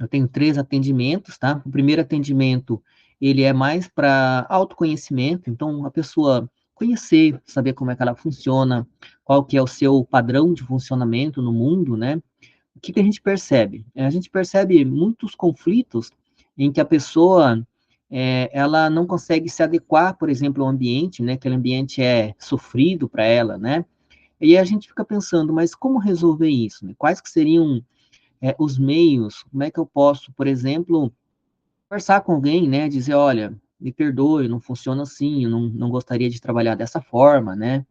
Eu tenho 3 atendimentos, tá? O primeiro atendimento, ele é mais para autoconhecimento, então a pessoa conhecer, saber como é que ela funciona, qual que é o seu padrão de funcionamento no mundo, né? O que que a gente percebe? A gente percebe muitos conflitos em que a pessoa, ela não consegue se adequar, por exemplo, ao ambiente, né? Aquele ambiente é sofrido para ela, né? E aí a gente fica pensando, mas como resolver isso, né? Quais que seriam os meios, como é que eu posso, por exemplo, conversar com alguém, né, dizer, olha, me perdoe, não funciona assim, eu não gostaria de trabalhar dessa forma, né,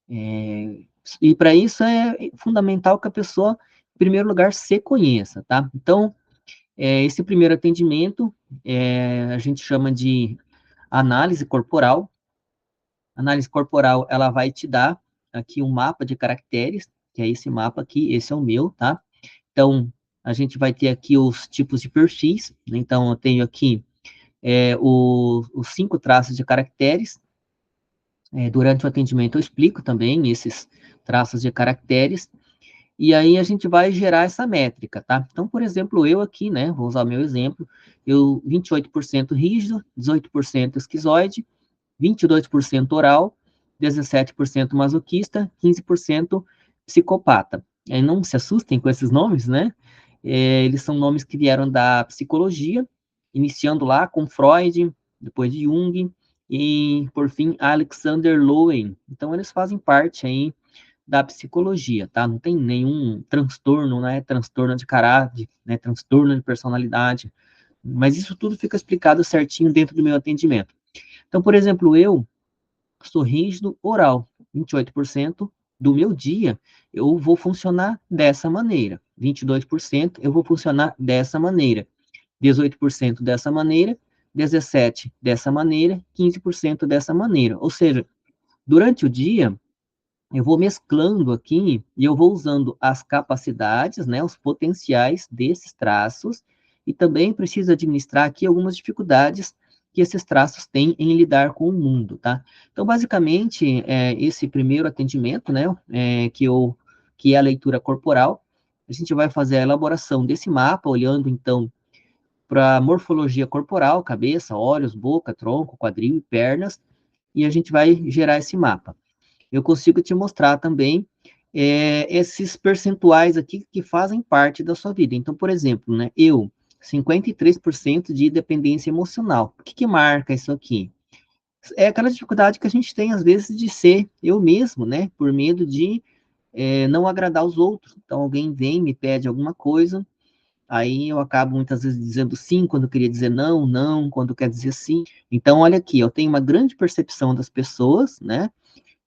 e para isso é fundamental que a pessoa, em primeiro lugar, se conheça, tá? Então, esse primeiro atendimento, a gente chama de análise corporal. Análise corporal, ela vai te dar aqui um mapa de caracteres, que é esse mapa aqui, esse é o meu, tá? Então, a gente vai ter aqui os tipos de perfis. Então, eu tenho aqui os 5 traços de caracteres. Durante o atendimento, eu explico também esses traços de caracteres. E aí, a gente vai gerar essa métrica, tá? Então, por exemplo, eu aqui, né, vou usar o meu exemplo, eu 28% rígido, 18% esquizoide, 22% oral, 17% masoquista, 15% psicopata. Não se assustem com esses nomes, né? Eles são nomes que vieram da psicologia, iniciando lá com Freud, depois de Jung, e, por fim, Alexander Lowen. Então, eles fazem parte aí da psicologia, tá? Não tem nenhum transtorno, né? Transtorno de caráter, né? Transtorno de personalidade. Mas isso tudo fica explicado certinho dentro do meu atendimento. Então, por exemplo, eu sou rígido oral. 28% do meu dia eu vou funcionar dessa maneira. 22% eu vou funcionar dessa maneira. 18% dessa maneira. 17% dessa maneira. 15% dessa maneira. Ou seja, durante o dia, eu vou mesclando aqui e eu vou usando as capacidades, né, os potenciais desses traços, e também preciso administrar aqui algumas dificuldades que esses traços têm em lidar com o mundo, tá? Então, basicamente, esse primeiro atendimento, né, que é a leitura corporal, a gente vai fazer a elaboração desse mapa, olhando, então, para a morfologia corporal, cabeça, olhos, boca, tronco, quadril e pernas, e a gente vai gerar esse mapa. Eu consigo te mostrar também esses percentuais aqui que fazem parte da sua vida. Então, por exemplo, né, 53% de dependência emocional. O que que marca isso aqui? É aquela dificuldade que a gente tem, às vezes, de ser eu mesmo, né, por medo de não agradar os outros. Então, alguém vem, me pede alguma coisa, aí eu acabo muitas vezes dizendo sim quando eu queria dizer não, não quando quer dizer sim. Então, olha aqui, eu tenho uma grande percepção das pessoas, né,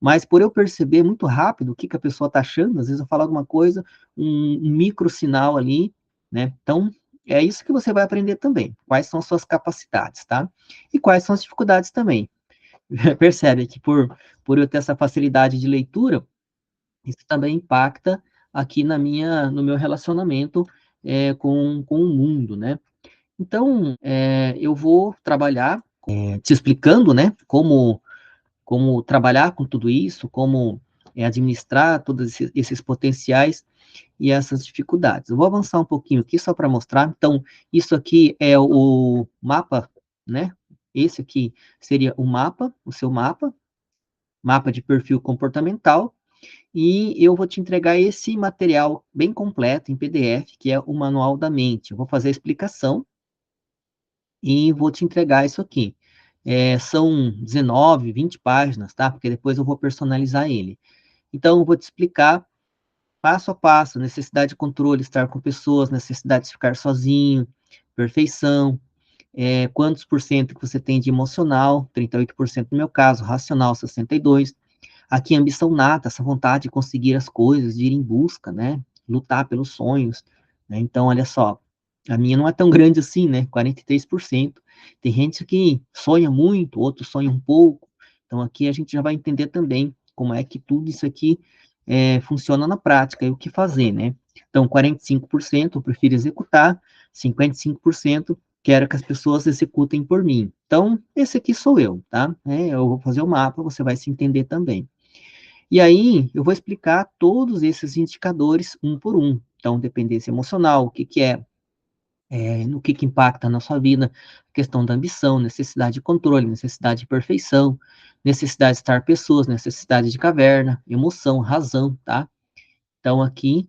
mas por eu perceber muito rápido o que, que a pessoa está achando, às vezes eu falo alguma coisa, um micro sinal ali, né? Então, é isso que você vai aprender também. Quais são as suas capacidades, tá? E quais são as dificuldades também. Percebe que por eu ter essa facilidade de leitura, isso também impacta aqui no meu relacionamento com o mundo, né? Então, eu vou trabalhar te explicando, né, como trabalhar com tudo isso, como administrar todos esses potenciais e essas dificuldades. Eu vou avançar um pouquinho aqui só para mostrar. Então, isso aqui é o mapa, né? Esse aqui seria o mapa, o seu mapa, mapa de perfil comportamental, e eu vou te entregar esse material bem completo em PDF, que é o Manual da Mente. Eu vou fazer a explicação e vou te entregar isso aqui. São 19, 20 páginas, tá? Porque depois eu vou personalizar ele. Então, eu vou te explicar passo a passo, necessidade de controle, estar com pessoas, necessidade de ficar sozinho, perfeição, quantos por cento que você tem de emocional, 38% no meu caso, racional, 62%. Aqui, ambição nata, essa vontade de conseguir as coisas, de ir em busca, né? Lutar pelos sonhos, né? Então, olha só, a minha não é tão grande assim, né? 43%. Tem gente que sonha muito, outros sonham um pouco. Então, aqui a gente já vai entender também como é que tudo isso aqui funciona na prática e o que fazer, né? Então, 45% eu prefiro executar, 55% quero que as pessoas executem por mim. Então, esse aqui sou eu, tá? Eu vou fazer o mapa, você vai se entender também. E aí, eu vou explicar todos esses indicadores um por um. Então, dependência emocional, o que que é? no que impacta na sua vida, questão da ambição, necessidade de controle, necessidade de perfeição, necessidade de estar pessoas, necessidade de caverna, emoção, razão, tá? Então, aqui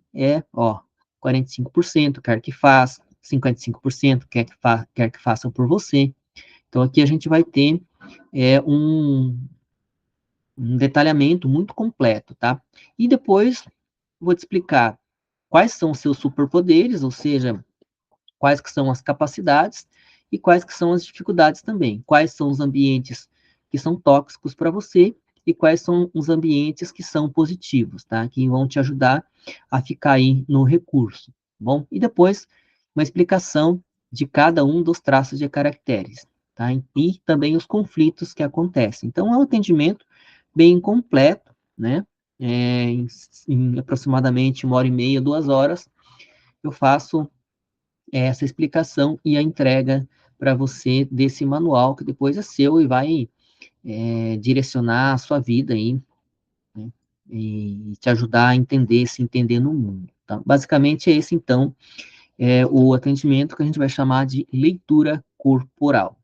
ó, 45% quer que faça, 55% quer que façam por você. Então, aqui a gente vai ter um detalhamento muito completo, tá? E depois, vou te explicar quais são os seus superpoderes, ou seja, quais que são as capacidades e quais que são as dificuldades também. Quais são os ambientes que são tóxicos para você e quais são os ambientes que são positivos, tá? Que vão te ajudar a ficar aí no recurso, tá bom? E depois, uma explicação de cada um dos traços de caracteres, tá? E também os conflitos que acontecem. Então, é um atendimento bem completo, né? Em aproximadamente 1h30, 2 horas, eu faço essa explicação e a entrega para você desse manual, que depois é seu e vai direcionar a sua vida aí, né? E te ajudar a entender, se entender no mundo. Tá? Basicamente é esse, então, o atendimento que a gente vai chamar de leitura corporal.